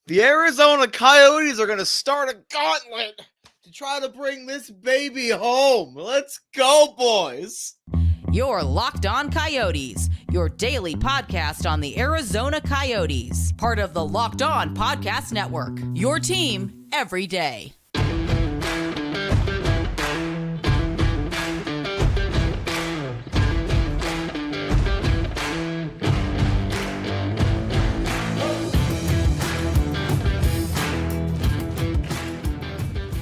The Arizona Coyotes are going to start a gauntlet to try to bring this baby home. Let's go, boys. You're Locked On Coyotes, your daily podcast on the Arizona Coyotes, part of the Locked On Podcast Network, your team every day.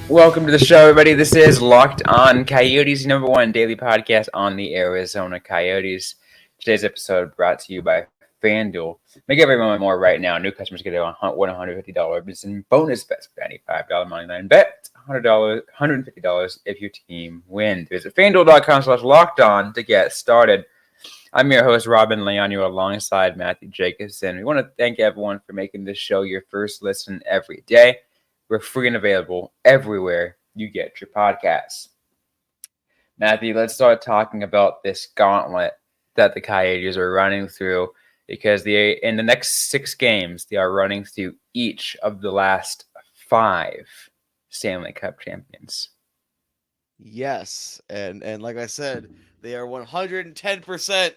Welcome to the show, everybody. This is Locked On Coyotes, number one daily podcast on the Arizona Coyotes. Today's episode brought to you by FanDuel. Make every moment more right now. New customers get a $150 in bonus bets for any $5 money line bet. $150 if your team wins. Visit FanDuel.com/LockedOn to get started. I'm your host, Robyn Leon, alongside Matthew Jacobson. We want to thank everyone for making this show your first listen every day. We're free and available everywhere you get your podcasts. Matthew, let's start talking about this gauntlet that the Coyotes are running through, because in the next 6 games, they are running through each of the last 5 Stanley Cup champions. Yes, and like I said, they are 110%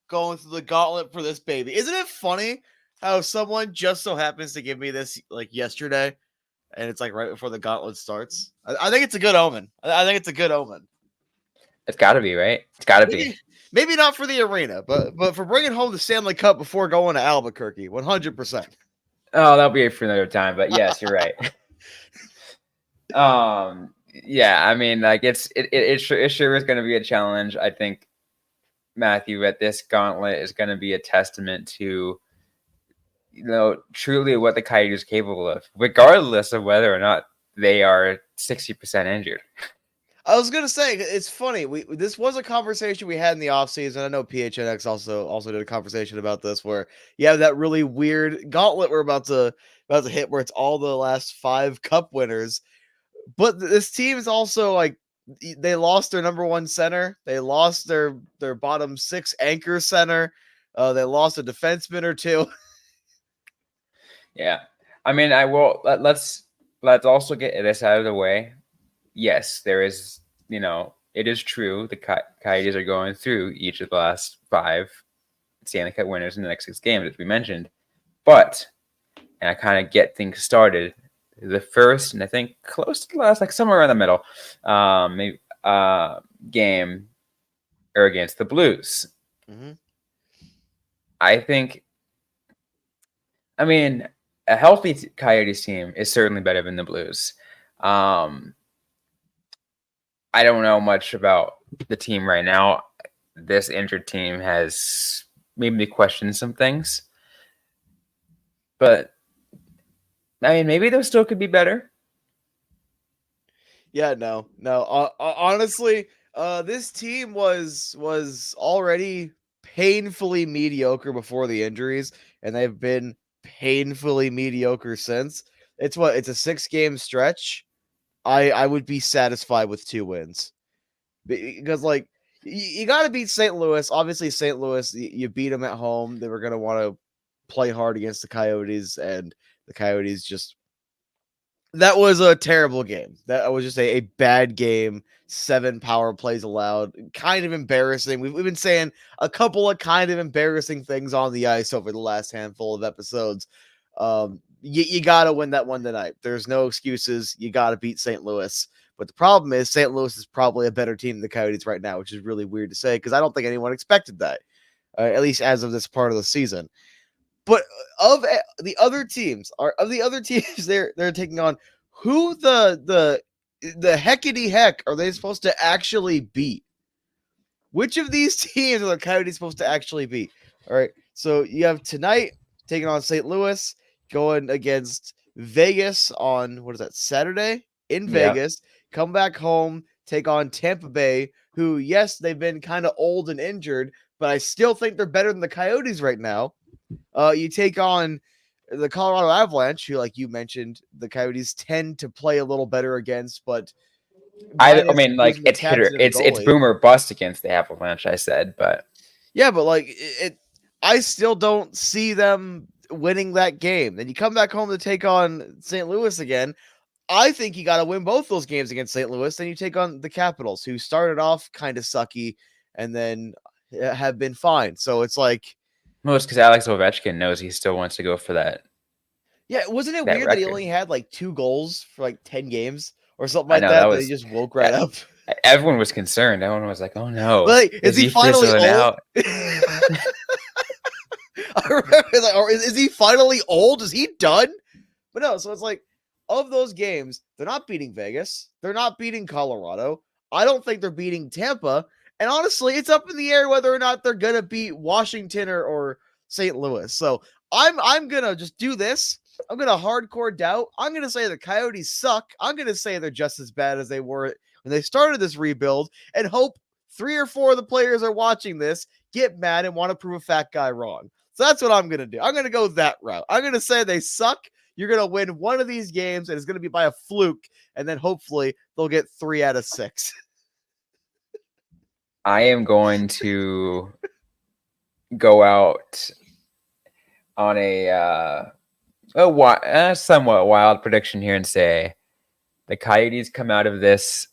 going through the gauntlet for this baby. Isn't it funny how someone just so happens to give me this like yesterday? And it's like right before the gauntlet starts. I think it's a good omen. I think it's a good omen. It's got to be, right? It's got to be. Maybe not for the arena, but for bringing home the Stanley Cup before going to Albuquerque, 100%. Oh, that'll be for another time. But yes, you're right. Yeah, I mean, like it sure is going to be a challenge. I think, Matthew, at this gauntlet is going to be a testament to, truly what the Coyotes are capable of, regardless of whether or not they are 60% injured. I was gonna say, it's funny. This was a conversation we had in the offseason. I know PHNX also did a conversation about this, where you have that really weird gauntlet we're about to hit, where it's all the last 5 Cup winners. But this team is also like, they lost their number 1 center, they lost their bottom 6 anchor center, they lost a defenseman or 2. Yeah, I mean, let's also get this out of the way. Yes, there is, it is true the Coyotes are going through each of the last 5 Stanley Cup winners in the next 6 games, as we mentioned. But, and I kind of get things started, the first, and I think close to the last, like somewhere around the middle, game are against the Blues. Mm-hmm. I mean, a healthy Coyotes team is certainly better than the Blues. I don't know much about the team right now. This injured team has made me question some things. But, I mean, maybe those still could be better. Yeah, no. Honestly, this team was already painfully mediocre before the injuries, and they've been painfully mediocre since. It's a 6-game stretch. I would be satisfied with 2 wins, because like you got to beat St. Louis. Obviously, St. Louis, you beat them at home. They were going to want to play hard against the Coyotes, and the Coyotes just, that was a terrible game. That was just a bad game. 7 power plays allowed. Kind of embarrassing. We've been saying a couple of kind of embarrassing things on the ice over the last handful of episodes. You got to win that one tonight. There's no excuses. You got to beat St. Louis. But the problem is St. Louis is probably a better team than the Coyotes right now, which is really weird to say, because I don't think anyone expected that, at least as of this part of the season. But of the other teams, they're taking on, who the heckity heck are they supposed to actually beat? Which of these teams are the Coyotes supposed to actually beat? All right, so you have tonight taking on St. Louis, going against Vegas on, what is that, Saturday in Vegas. Come back home, take on Tampa Bay, who, yes, they've been kind of old and injured, but I still think they're better than the Coyotes right now. You take on the Colorado Avalanche, who, like you mentioned, the Coyotes tend to play a little better against, but I mean, like, it's boom or bust against the Avalanche, I said, but yeah, but like I still don't see them winning that game. Then you come back home to take on St. Louis again. I think you got to win both those games against St. Louis. Then you take on the Capitals, who started off kind of sucky and then have been fine. So it's like, well, it's because Alex Ovechkin knows he still wants to go for that. yeah, wasn't it That weird that he record. only had like 2 goals for like 10 games or something I like know that? that That he was. just woke right up. Everyone was concerned. Everyone was like, "Oh no, Like, is he finally fizzling old? out?" I remember, like, or is he finally old? Is he done? But no, so it's like, of those games, they're not beating Vegas. They're not beating Colorado. I don't think they're beating Tampa. And honestly, it's up in the air whether or not they're gonna beat Washington or St. Louis. So I'm gonna just do this. I'm gonna hardcore doubt. I'm gonna say the Coyotes suck. I'm gonna say they're just as bad as they were when they started this rebuild, and hope 3 or 4 of the players are watching this, get mad, and want to prove a fat guy wrong. So that's what I'm gonna do. I'm gonna go that route. I'm gonna say they suck. You're going to win one of these games, and it's going to be by a fluke, and then hopefully they'll get 3 out of 6. I am going to go out on a somewhat wild prediction here and say the Coyotes come out of this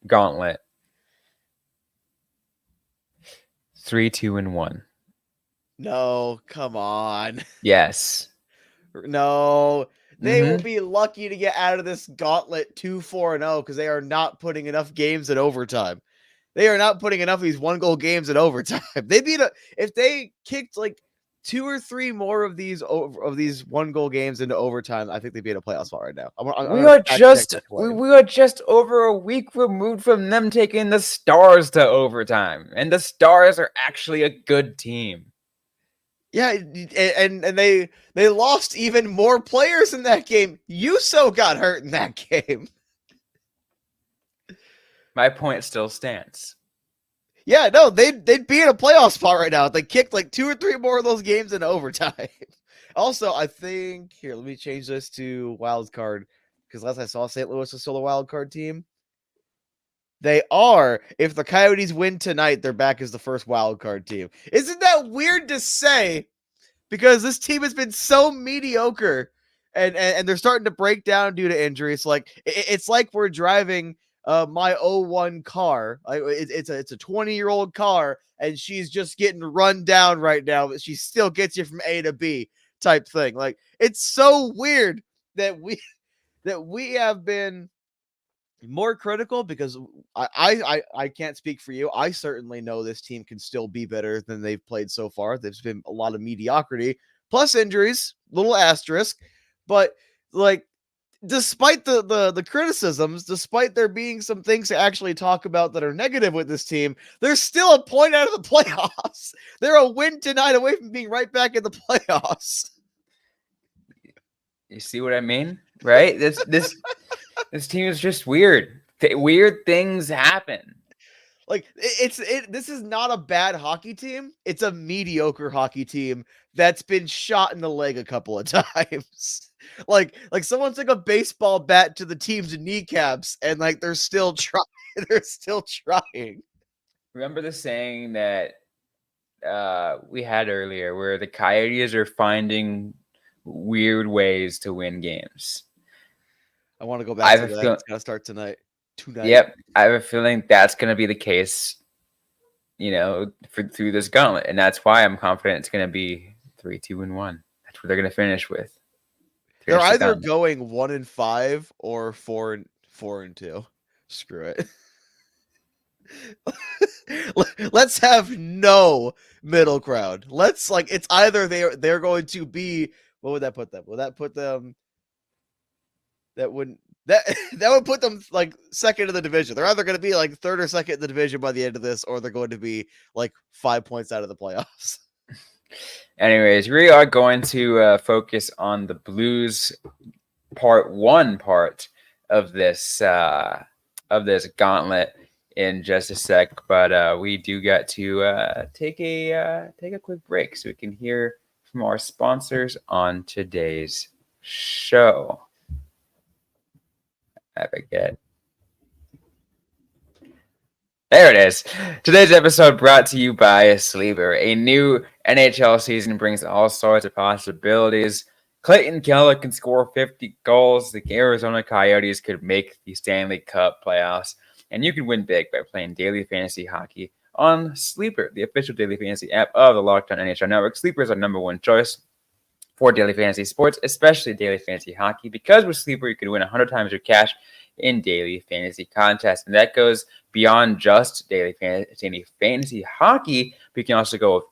gauntlet 3-2-1. No, come on. Yes. No, they will be lucky to get out of this gauntlet 2-4-0 because they are not putting enough games in overtime. They are not putting enough of these 1-goal games in overtime. If they kicked like 2 or 3 more of these 1-goal games into overtime, I think they'd be in a playoff spot right now. We are just over a week removed from them taking the Stars to overtime, and the Stars are actually a good team. Yeah, and they lost even more players in that game. Yuso got hurt in that game. My point still stands. Yeah, no, they'd be in a playoff spot right now if they kicked like 2 or 3 more of those games in overtime. Also, I think here, let me change this to wild card because last I saw, St. Louis was still a wild card team. They are. If the Coyotes win tonight, they're back as the first wild card team. Isn't that weird to say? Because this team has been so mediocre, and they're starting to break down due to injuries. Like it's like we're driving my 01 car. It's a 20-year-old car, and she's just getting run down right now, but she still gets you from A to B type thing. Like it's so weird that we have been more critical because I can't speak for you. I certainly know this team can still be better than they've played so far. There's been a lot of mediocrity plus injuries, little asterisk, but like despite the criticisms, despite there being some things to actually talk about that are negative with this team, there's still a point out of the playoffs. They're a win tonight away from being right back in the playoffs. You see what I mean? Right? This team is just weird. Weird things happen. Like this is not a bad hockey team. It's a mediocre hockey team that's been shot in the leg a couple of times. like someone took a baseball bat to the team's kneecaps and like they're still trying. They're still trying. Remember the saying that we had earlier where the Coyotes are finding weird ways to win games. I want to go back to that. It's got to start tonight. Yep. I have a feeling that's going to be the case, through this gauntlet. And that's why I'm confident it's going to be 3-2-1. That's what they're going to finish with. They're either going 1-5 or 4-2. Screw it. Let's have no middle ground. It's either they're going to be, what would that put them? Will that put them? That would put them like second in the division. They're either going to be like third or second in the division by the end of this, or they're going to be like 5 points out of the playoffs. Anyways, we are going to focus on the Blues part of this gauntlet in just a sec, but we do got to take a quick break so we can hear from our sponsors on today's show. I forget. There it is. Today's episode brought to you by Sleeper. A new NHL season brings all sorts of possibilities. Clayton Keller can score 50 goals. The Arizona Coyotes could make the Stanley Cup playoffs. And you can win big by playing daily fantasy hockey on Sleeper, the official daily fantasy app of the Locked On NHL Network. Sleeper is our number one choice for daily fantasy sports, especially daily fantasy hockey, because with Sleeper, you can win 100 times your cash in daily fantasy contests. And that goes beyond just daily fantasy hockey. But you can also go with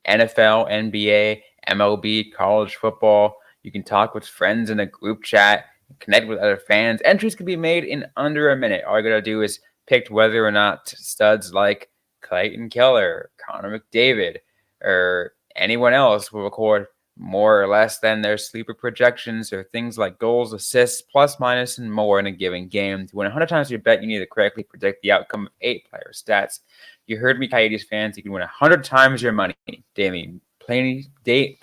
NFL, NBA, MLB, college football. You can talk with friends in a group chat, connect with other fans. Entries can be made in under a minute. All you got to do is pick whether or not studs like Clayton Keller, Connor McDavid, or anyone else will record more or less than their sleeper projections, or things like goals, assists, plus, minus, and more in a given game. To win 100 times your bet, you need to correctly predict the outcome of 8 player stats. You heard me, Coyotes fans. You can win 100 times your money playing daily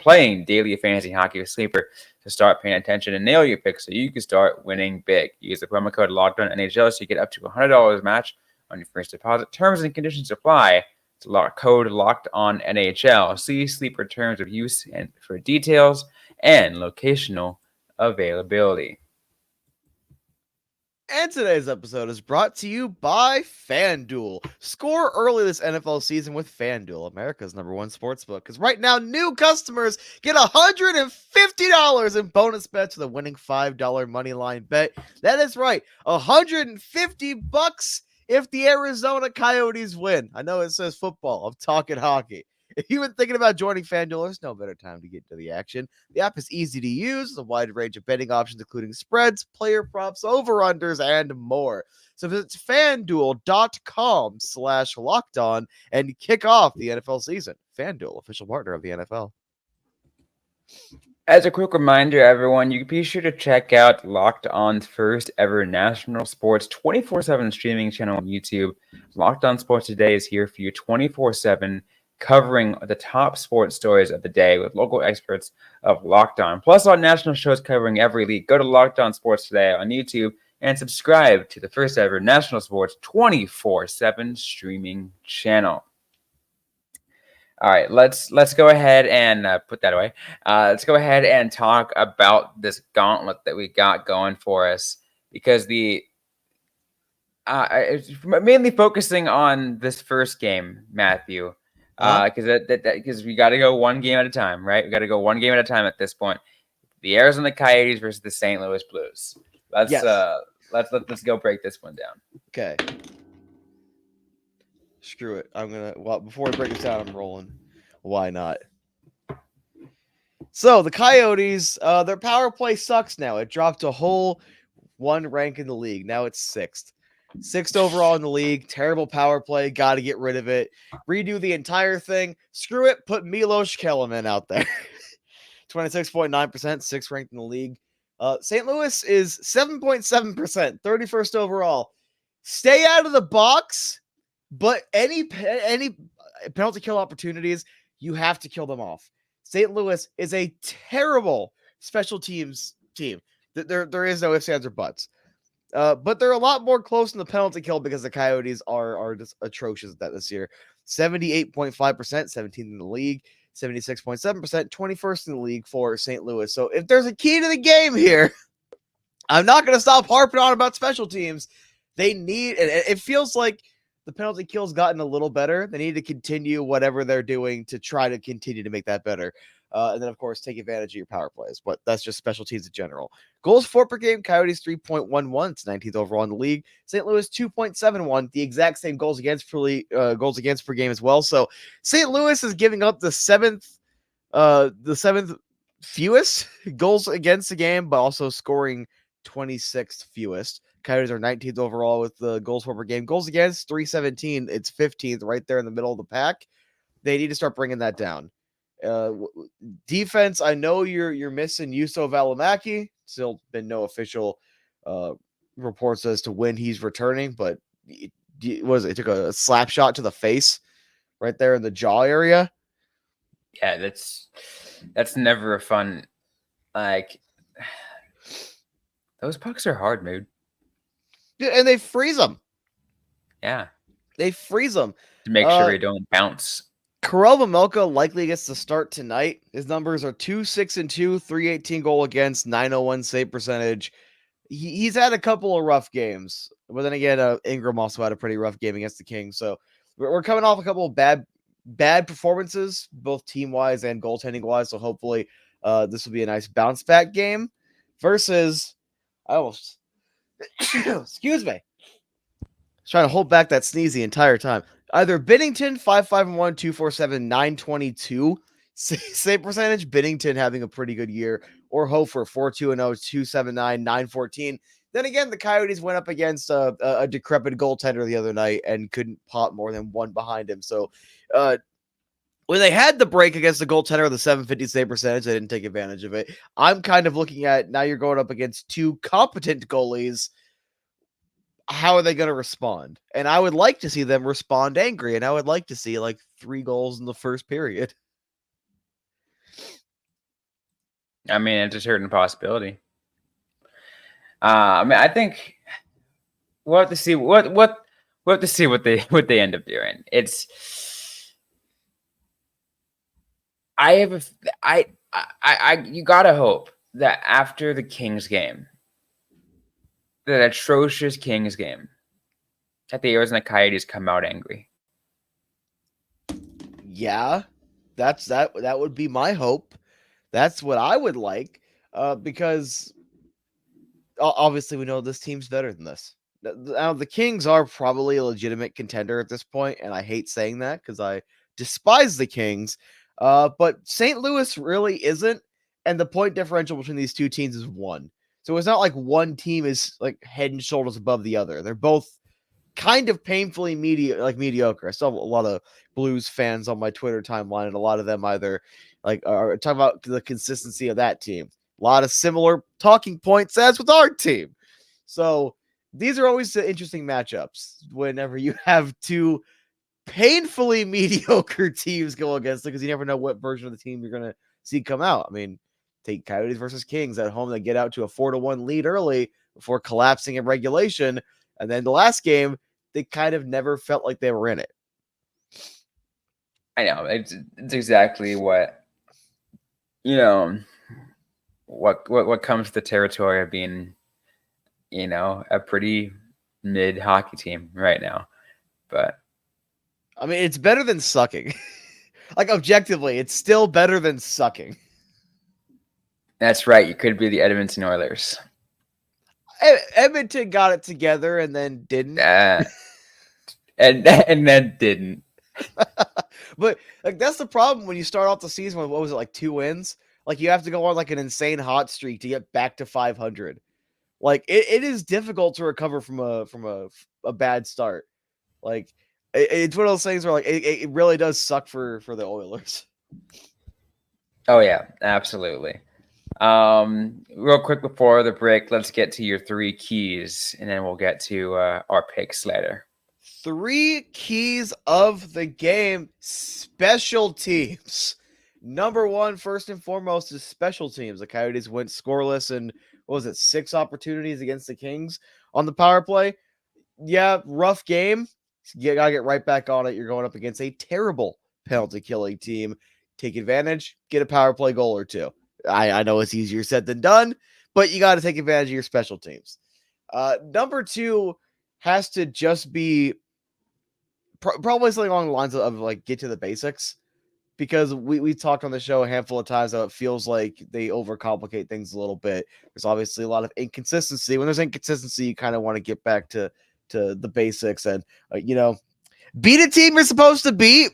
fantasy hockey with Sleeper. To start paying attention and nail your picks so you can start winning big. Use the promo code LOCKEDONNHL so you get up to $100 match on your first deposit. Terms and conditions apply. Code Locked On NHL. See Sleeper terms of use and for details and locational availability. And today's episode is brought to you by FanDuel. Score early this NFL season with FanDuel, America's number one sportsbook. Because right now, new customers get $150 in bonus bets with a winning $5 moneyline bet. That is right, $150 if the Arizona Coyotes win. I know it says football. I'm talking hockey. If you've been thinking about joining FanDuel, there's no better time to get into the action. The app is easy to use, a wide range of betting options, including spreads, player props, over-unders, and more. So visit FanDuel.com/lockedon and kick off the NFL season. FanDuel, official partner of the NFL. As a quick reminder, everyone, you can be sure to check out Locked On's first ever national sports 24/7 streaming channel on YouTube. Locked On Sports Today is here for you 24/7, covering the top sports stories of the day with local experts of Locked On, plus on national shows covering every league. Go to Locked On Sports Today on YouTube and subscribe to the first ever national sports 24/7 streaming channel. All right, let's go ahead and put that away. Let's go ahead and talk about this gauntlet that we got going for us, because it's mainly focusing on this first game, Matthew, because we got to go one game at a time, right? We got to go one game at a time at this point. The Arizona Coyotes versus the St. Louis Blues. Let's go break this one down. Okay. Screw it. Before I break this down, I'm rolling. Why not? So the Coyotes, their power play sucks now. It dropped a whole one rank in the league. Now it's sixth. Sixth overall in the league. Terrible power play. Got to get rid of it. Redo the entire thing. Screw it. Put Milos Kelemen out there. 26.9%, sixth ranked in the league. St. Louis is 7.7%, 31st overall. Stay out of the box. But any penalty kill opportunities, you have to kill them off. St. Louis is a terrible special teams team. There is no ifs, ands, or buts. But they're a lot more close in the penalty kill because the Coyotes are just atrocious at that this year. 78.5%, 17th in the league. 76.7%, 21st in the league for St. Louis. So if there's a key to the game here, I'm not going to stop harping on about special teams. They need, and it feels like the penalty kill's gotten a little better. They need to continue whatever they're doing to try to continue to make that better. And then, of course, take advantage of your power plays. But that's just special teams in general. Goals for per game, Coyotes 3.11. It's 19th overall in the league. St. Louis 2.71. The exact same goals against per game as well. So St. Louis is giving up the seventh fewest goals against the game, but also scoring 26th fewest. Coyotes are 19th overall with the goals for per game. Goals against 317. It's 15th, right there in the middle of the pack. They need to start bringing that down. Defense, I know you're missing Juuso Välimäki. Still been no official reports as to when he's returning, but it took a slap shot to the face right there in the jaw area. Yeah, that's never a fun. Like, those pucks are hard, dude. And they freeze them. Yeah. They freeze them. to make sure you don't bounce. Karel Vejmelka likely gets to start tonight. His numbers are 2-6-2, 318 goal against, 901 save percentage. He's had a couple of rough games, but then again, Ingram also had a pretty rough game against the Kings. So we're coming off a couple of bad performances, both team wise and goaltending wise. So hopefully, this will be a nice bounce back game. Versus, I almost excuse me, trying to hold back that sneeze the entire time. Either Binnington 5-5-1, 247, 922 save percentage. Binnington having a pretty good year, or Hofer 4-2-0, 279, 914. Then again, the Coyotes went up against a decrepit goaltender the other night and couldn't pop more than one behind him. So, when they had the break against the goaltender with the 750 save percentage, they didn't take advantage of it. I'm kind of looking at now you're going up against two competent goalies. How are they going to respond? And I would like to see them respond angry, and I would like to see like 3 goals in the first period. I mean, it's a certain possibility. I mean, I think we'll have to see what they end up doing. You gotta hope that after the Kings game, that atrocious Kings game, that the Arizona Coyotes come out angry. Yeah, that would be my hope. That's what I would like, because obviously we know this team's better than this. Now the Kings are probably a legitimate contender at this point, and I hate saying that because I despise the Kings. But St. Louis really isn't, and the point differential between these two teams is 1. So it's not like one team is like head and shoulders above the other. They're both kind of painfully mediocre. I still have a lot of Blues fans on my Twitter timeline, and a lot of them either like are talking about the consistency of that team. A lot of similar talking points as with our team. So these are always the interesting matchups whenever you have two painfully mediocre teams go against it, because you never know what version of the team you're going to see come out. I mean, take Coyotes versus Kings at home. They get out to a 4-1 lead early before collapsing in regulation. And then the last game, they kind of never felt like they were in it. I know. It's exactly what, what comes to the territory of being, a pretty mid hockey team right now. But I mean, it's better than sucking. Like, objectively, it's still better than sucking. That's right. You could be the Edmonton Oilers. Edmonton got it together and then didn't. And then didn't. But like that's the problem when you start off the season with, what was it, like 2 wins? Like you have to go on like an insane hot streak to get back to 500. Like it is difficult to recover from a bad start. Like it's one of those things where like it really does suck for the Oilers. Oh yeah, absolutely. Real quick before the break, let's get to your 3 keys, and then we'll get to our picks later. 3 keys of the game: special teams. Number 1, first and foremost, is special teams. The Coyotes went scoreless and what was it, 6 opportunities against the Kings on the power play. Yeah, rough game. You gotta get right back on it. You're going up against a terrible penalty killing team. Take advantage, get a power play goal or 2. I know it's easier said than done, but you got to take advantage of your special teams. Number 2 has to just be probably something along the lines of like get to the basics, because we talked on the show a handful of times how it feels like they overcomplicate things a little bit. There's obviously a lot of inconsistency. When there's inconsistency, you kind of want to get back to the basics and beat a team you're supposed to beat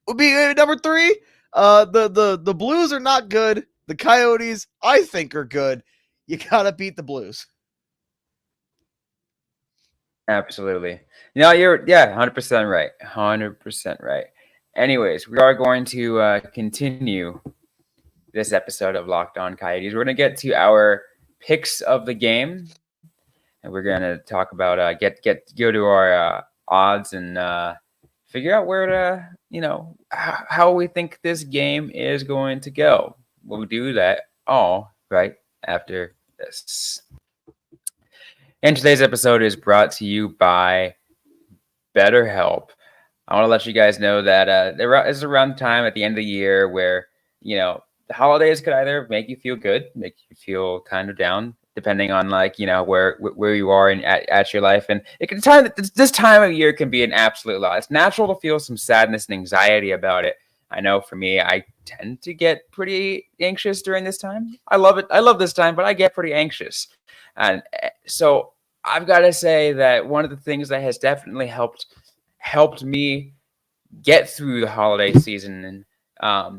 would be number 3. The Blues are not good. The Coyotes, I think, are good. You gotta beat the Blues. Absolutely. No, you're 100% right. 100% right. Anyways, we are going to continue this episode of Locked On Coyotes. We're going to get to our picks of the game, and we're going to talk about go to our odds and figure out where to how we think this game is going to go. We'll do that all right after this. And today's episode is brought to you by BetterHelp. I want to let you guys know that there is around the time at the end of the year where, the holidays could either make you feel good, make you feel kind of down, depending on where you are at your life. And this time of year can be an absolute lot. It's natural to feel some sadness and anxiety about it. I know for me, I tend to get pretty anxious during this time. I love it. I love this time, but I get pretty anxious. And so I've got to say that one of the things that has definitely helped me get through the holiday season and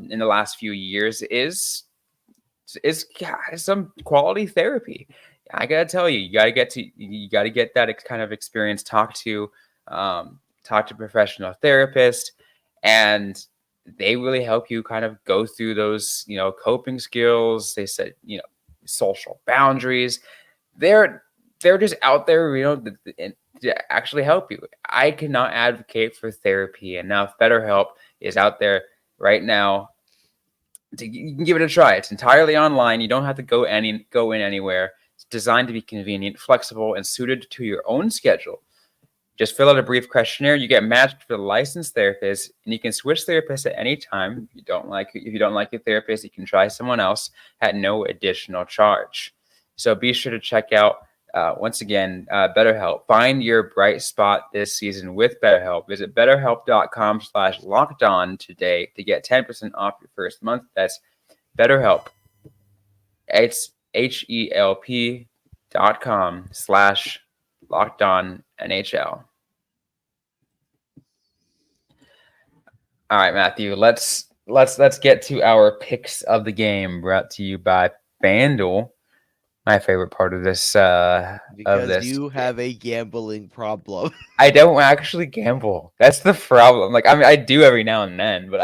in the last few years is some quality therapy. I gotta tell you, you gotta get that kind of experience. Talk to professional therapists, and they really help you kind of go through those coping skills. They said social boundaries. They're just out there to actually help you. I cannot advocate for therapy enough. BetterHelp is out there right now. You can give it a try. It's entirely online. You don't have to go in anywhere. It's designed to be convenient, flexible, and suited to your own schedule. Just fill out a brief questionnaire. You get matched with a licensed therapist, and you can switch therapists at any time. If you don't like your therapist, you can try someone else at no additional charge. So be sure to check out once again, BetterHelp. Find your bright spot this season with BetterHelp. Visit BetterHelp.com/lockedon today to get 10% off your first month. That's BetterHelp. It's HELP.com/lockedonnHL. All right, Matthew. Let's get to our picks of the game, brought to you by FanDuel. My favorite part of this because you have a gambling problem. I don't actually gamble. That's the problem. Like, I mean, I do every now and then, but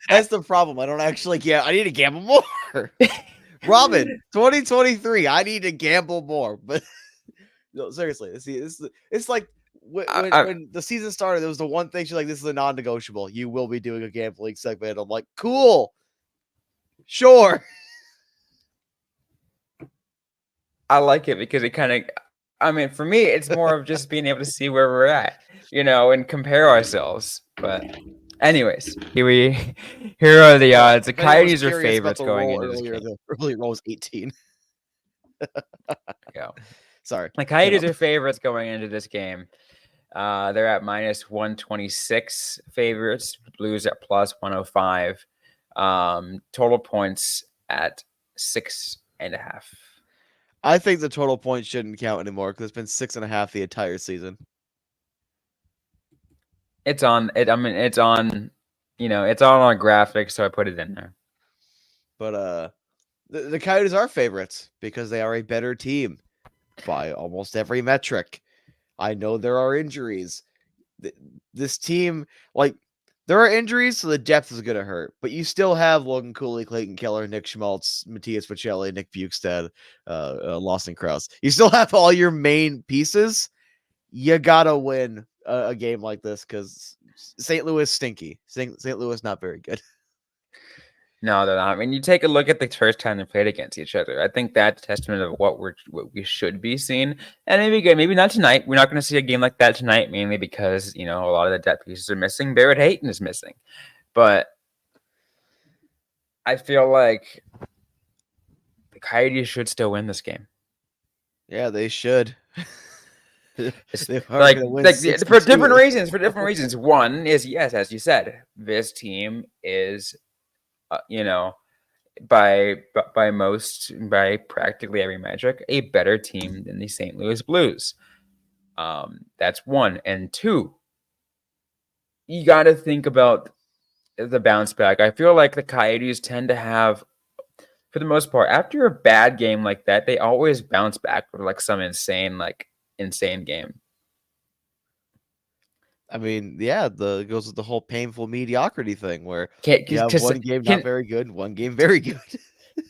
That's the problem. I don't actually I need to gamble more. Robyn, 2023. I need to gamble more. But no, seriously, it's like when the season started, there was the one thing she's like, "This is a non-negotiable. You will be doing a gambling segment." I'm like, "Cool, sure." I like it because it kind of, I mean, for me, it's more of just being able to see where we're at, and compare ourselves. But anyways, here are the odds. The Coyotes are favorites going into this game. The early roll was 18. Yeah. Sorry. The Coyotes are favorites going into this game. They're at -126 favorites. Blues at +105. Total points at 6.5. I think the total points shouldn't count anymore because it's been 6.5 the entire season. It's on it. I mean, it's on our graphics, so I put it in there. But the Coyotes are favorites because they are a better team by almost every metric. I know there are injuries. This team, there are injuries, so the depth is going to hurt. But you still have Logan Cooley, Clayton Keller, Nick Schmaltz, Matthias Pacelli, Nick Bukestad, Lawson Krause. You still have all your main pieces. You got to win a game like this because St. Louis stinky. St. Louis not very good. No, they're not. I mean, you take a look at the first time they played against each other. I think that's a testament of what we should be seeing. And maybe not tonight. We're not going to see a game like that tonight, mainly because a lot of the depth pieces are missing. Barrett Hayton is missing, but I feel like the Coyotes should still win this game. Yeah, they should. For different reasons. One is, yes, as you said, this team is. By practically every metric, a better team than the St. Louis Blues. That's one. And two, you got to think about the bounce back. I feel like the Coyotes tend to have, for the most part, after a bad game like that, they always bounce back with some insane game. I mean, yeah, it goes with the whole painful mediocrity thing where you have one game not very good, one game very good.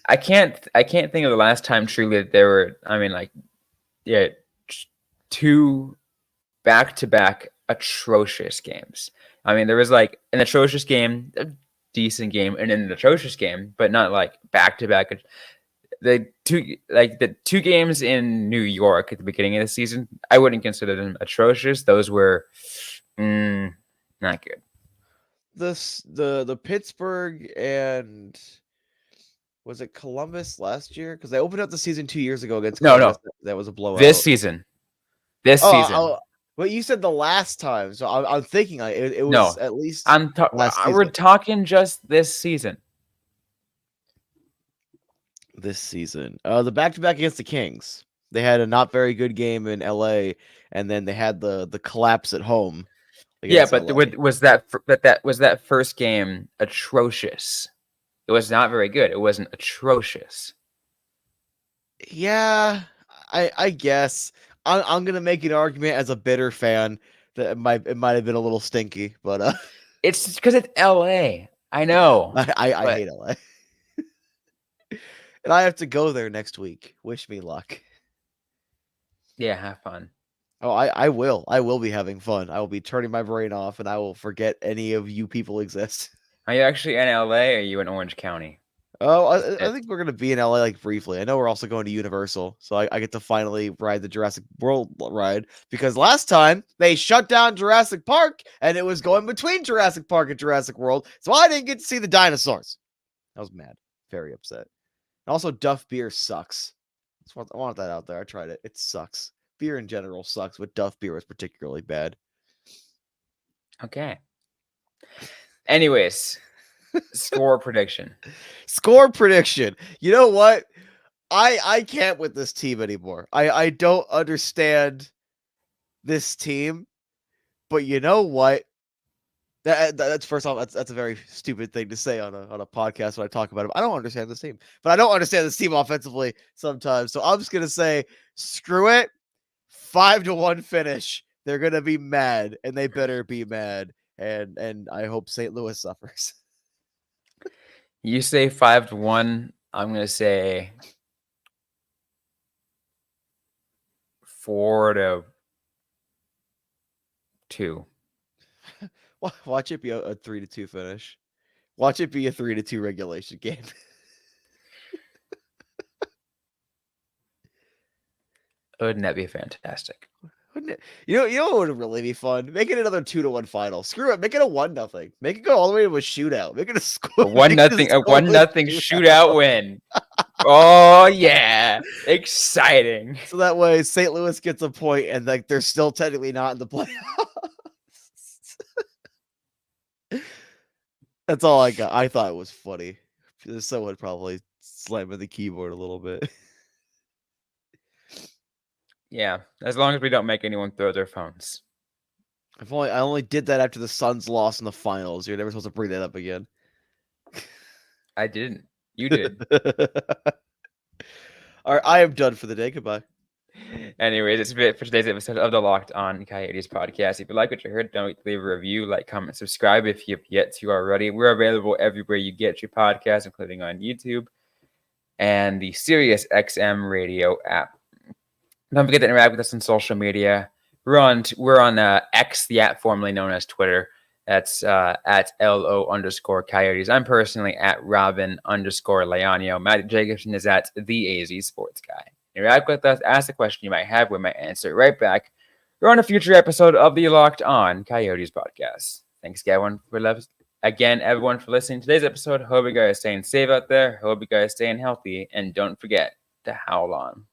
I can't think of the last time truly that there were, two back-to-back atrocious games. I mean, there was an atrocious game, a decent game, and an atrocious game, but not back-to-back. The two games in New York at the beginning of the season, I wouldn't consider them atrocious. Those were Not good. The Pittsburgh and was it Columbus last year? Because they opened up the season 2 years ago against Columbus. No. That was a blowout. This season. But you said the last time, so I'm thinking it was No. at least last season. We're talking just this season. This season, the back-to-back against the Kings. They had a not very good game in LA, and then they had the collapse at home. Yeah, but was that first game atrocious? It was not very good. It wasn't atrocious. Yeah, I guess I'm gonna make an argument as a bitter fan that it might have been a little stinky, but it's because it's LA. I know. I hate LA, and I have to go there next week. Wish me luck. Yeah, have fun. Oh, I will. I will be having fun. I will be turning my brain off, and I will forget any of you people exist. Are you actually in LA or are you in Orange County? Oh, I think we're gonna be in LA like briefly. I know we're also going to Universal, so I get to finally ride the Jurassic World ride because last time they shut down Jurassic Park and it was going between Jurassic Park and Jurassic World, so I didn't get to see the dinosaurs. I was mad, very upset. And also, Duff beer sucks. I want that out there. I tried it. It sucks. Beer in general sucks, but Duff beer was particularly bad. Okay. Anyways, score prediction. Score prediction. You know what? I can't with this team anymore. I don't understand this team, but you know what? That's first off, that's a very stupid thing to say on a podcast when I talk about it. I don't understand this team, but I don't understand this team offensively sometimes. So I'm just gonna say, screw it. 5-1 finish. They're gonna be mad, and they better be mad. And I hope St. Louis suffers. You say 5-1. I'm gonna say 4-2. Watch it be a 3-2 finish. Watch it be a 3-2 regulation game. Wouldn't that be fantastic? Wouldn't it? You know what would really be fun? Make it another 2-1 final. Screw it. Make it a 1-0. Make it go all the way to a shootout. Make it a score. A 1-0 shootout win. Oh yeah. Exciting. So that way St. Louis gets a point and like they're still technically not in the playoffs. That's all I got. I thought it was funny. Someone probably slamming the keyboard a little bit. Yeah, as long as we don't make anyone throw their phones. I only did that after the Suns lost in the finals. You're never supposed to bring that up again. I didn't. You did. All right, I am done for the day. Goodbye. Anyways, it's it for today's episode of the Locked On Coyotes podcast. If you like what you heard, don't leave a review, like, comment, subscribe if you've yet to already. We're available everywhere you get your podcast, including on YouTube and the Sirius XM radio app. Don't forget to interact with us on social media. We're on X, the app formerly known as Twitter. That's at LO_Coyotes. I'm personally at Robyn_Leonio. Matt Jacobson is at the AZ Sports Guy. Interact with us, ask the question you might have. We might answer it right back. We're on a future episode of the Locked On Coyotes podcast. Thanks, everyone, for listening to today's episode. Hope you guys are staying safe out there. Hope you guys are staying healthy. And don't forget to howl on.